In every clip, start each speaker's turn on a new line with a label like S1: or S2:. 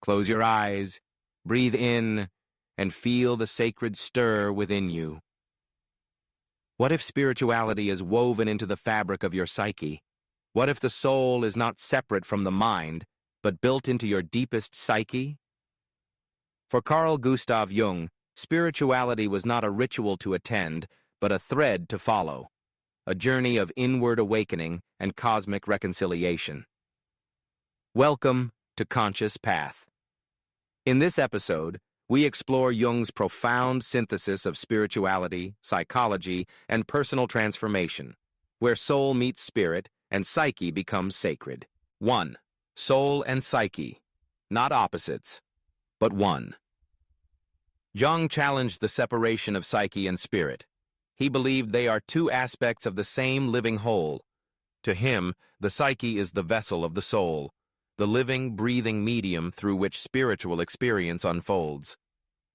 S1: Close your eyes, breathe in, and feel the sacred stir within you. What if spirituality is woven into the fabric of your psyche? What if the soul is not separate from the mind, but built into your deepest psyche? For Carl Gustav Jung, spirituality was not a ritual to attend, but a thread to follow, a journey of inward awakening and cosmic reconciliation. Welcome to Conscious Path. In this episode, we explore Jung's profound synthesis of spirituality, psychology, and personal transformation, where soul meets spirit and psyche becomes sacred. 1. Soul and psyche, not opposites, but one. Jung challenged the separation of psyche and spirit. He believed they are two aspects of the same living whole. To him, the psyche is the vessel of the soul, the living, breathing medium through which spiritual experience unfolds.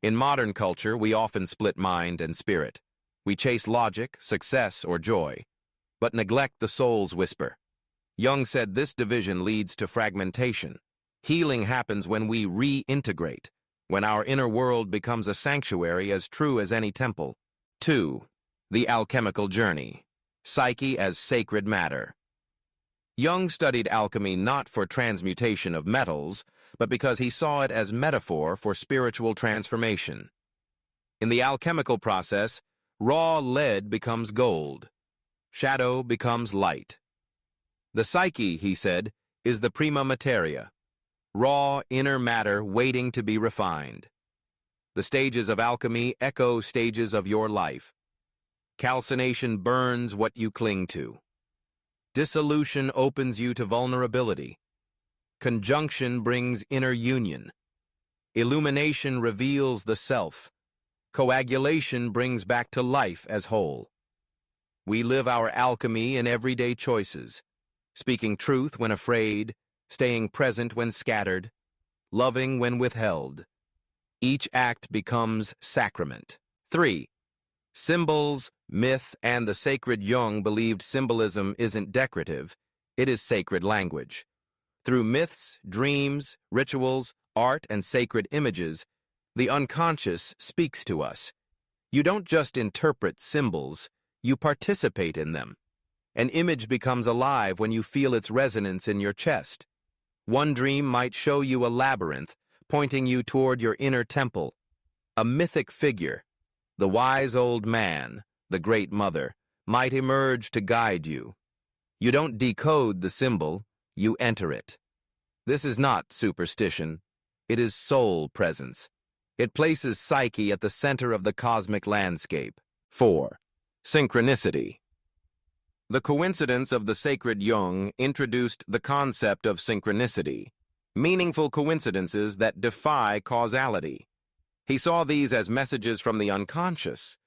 S1: In modern culture, we often split mind and spirit. We chase logic, success, or joy, but neglect the soul's whisper. Jung said this division leads to fragmentation. Healing happens when we reintegrate, when our inner world becomes a sanctuary as true as any temple. 2. The alchemical journey. Psyche as sacred matter. Jung studied alchemy not for transmutation of metals, but because he saw it as metaphor for spiritual transformation. In the alchemical process, raw lead becomes gold. Shadow becomes light. The psyche, he said, is the prima materia, raw inner matter waiting to be refined. The stages of alchemy echo stages of your life. Calcination burns what you cling to. Dissolution opens you to vulnerability. Conjunction brings inner union. Illumination reveals the self. Coagulation brings back to life as whole. We live our alchemy in everyday choices, speaking truth when afraid, staying present when scattered, loving when withheld. Each act becomes sacrament. 3. Symbols, myth, and the sacred. Jung believed symbolism isn't decorative, it is sacred language. Through myths, dreams, rituals, art, and sacred images, the unconscious speaks to us. You don't just interpret symbols, you participate in them. An image becomes alive when you feel its resonance in your chest. One dream might show you a labyrinth, pointing you toward your inner temple. A mythic figure, the wise old man, the great mother, might emerge to guide you. You don't decode the symbol, you enter it. This is not superstition. It is soul presence. It places psyche at the center of the cosmic landscape. 4. Synchronicity. The coincidence of the sacred. Jung introduced the concept of synchronicity, meaningful coincidences that defy causality. He saw these as messages from the unconscious,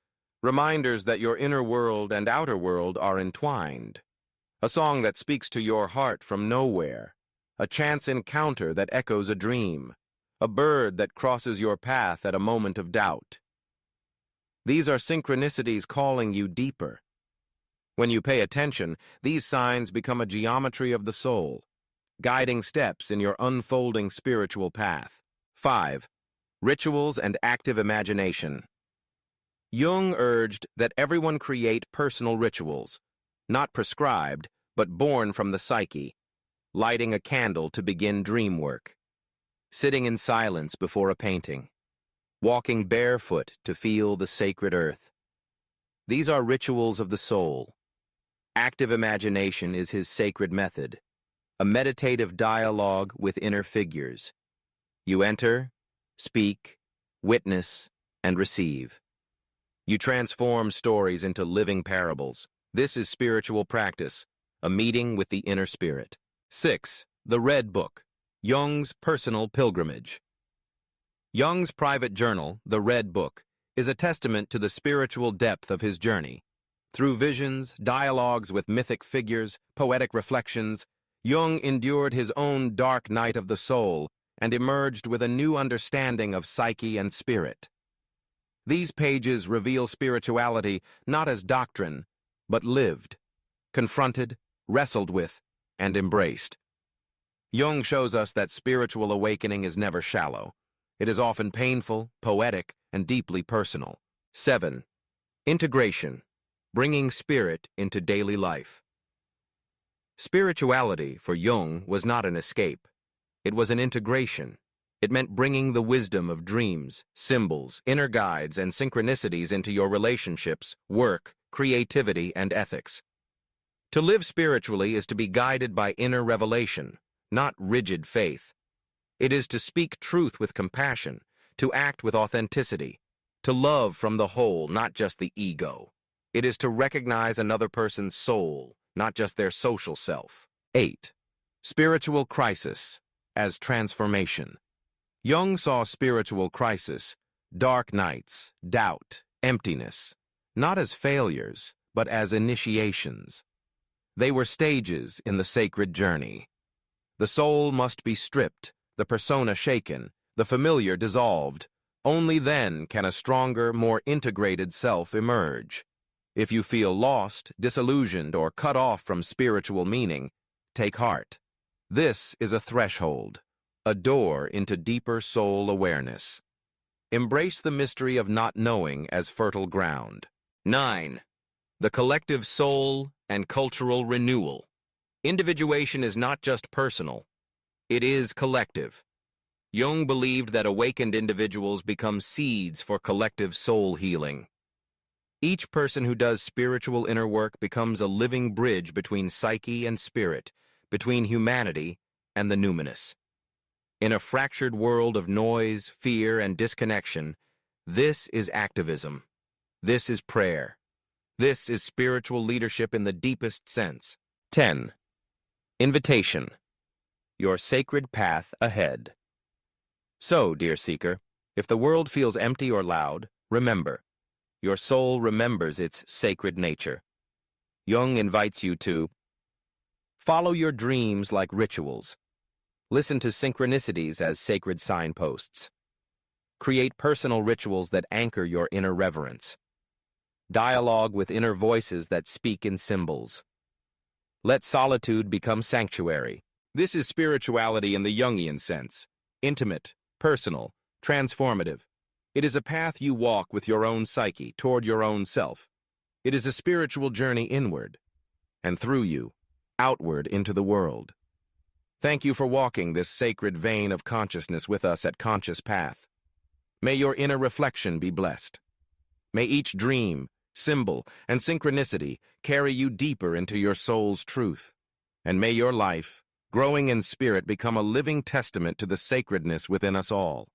S1: reminders that your inner world and outer world are entwined. A song that speaks to your heart from nowhere, a chance encounter that echoes a dream, a bird that crosses your path at a moment of doubt. These are synchronicities calling you deeper. When you pay attention, these signs become a geometry of the soul, guiding steps in your unfolding spiritual path. 5. Rituals and active imagination. Jung urged that everyone create personal rituals, not prescribed, but born from the psyche, lighting a candle to begin dream work, sitting in silence before a painting, walking barefoot to feel the sacred earth. These are rituals of the soul. Active imagination is his sacred method, a meditative dialogue with inner figures. You enter, speak, witness, and receive. You transform stories into living parables. This is spiritual practice, a meeting with the inner spirit. 6. The Red Book, Jung's personal pilgrimage. Jung's private journal, The Red Book, is a testament to the spiritual depth of his journey. Through visions, dialogues with mythic figures, poetic reflections, Jung endured his own dark night of the soul and emerged with a new understanding of psyche and spirit. These pages reveal spirituality not as doctrine, but lived, confronted, wrestled with, and embraced. Jung shows us that spiritual awakening is never shallow. It is often painful, poetic, and deeply personal. 7. Integration, bringing spirit into daily life. Spirituality, for Jung, was not an escape. It was an integration. It meant bringing the wisdom of dreams, symbols, inner guides, and synchronicities into your relationships, work, creativity, and ethics. To live spiritually is to be guided by inner revelation, not rigid faith. It is to speak truth with compassion, to act with authenticity, to love from the whole, not just the ego. It is to recognize another person's soul, not just their social self. 8. Spiritual crisis as transformation. Jung saw spiritual crisis, dark nights, doubt, emptiness, not as failures, but as initiations. They were stages in the sacred journey. The soul must be stripped, the persona shaken, the familiar dissolved. Only then can a stronger, more integrated self emerge. If you feel lost, disillusioned, or cut off from spiritual meaning, take heart. This is a threshold, a door into deeper soul awareness. Embrace the mystery of not knowing as fertile ground. 9. The collective soul and cultural renewal. Individuation is not just personal, it is collective. Jung believed that awakened individuals become seeds for collective soul healing. Each person who does spiritual inner work becomes a living bridge between psyche and spirit, between humanity and the numinous. In a fractured world of noise, fear, and disconnection, this is activism. This is prayer. This is spiritual leadership in the deepest sense. 10. Invitation. Your sacred path ahead. So, dear seeker, if the world feels empty or loud, remember, your soul remembers its sacred nature. Jung invites you to follow your dreams like rituals. Listen to synchronicities as sacred signposts. Create personal rituals that anchor your inner reverence. Dialogue with inner voices that speak in symbols. Let solitude become sanctuary. This is spirituality in the Jungian sense. Intimate, personal, transformative. It is a path you walk with your own psyche toward your own self. It is a spiritual journey inward, and through you, outward into the world. Thank you for walking this sacred vein of consciousness with us at Conscious Path. May your inner reflection be blessed. May each dream, symbol, and synchronicity carry you deeper into your soul's truth. And may your life, growing in spirit, become a living testament to the sacredness within us all.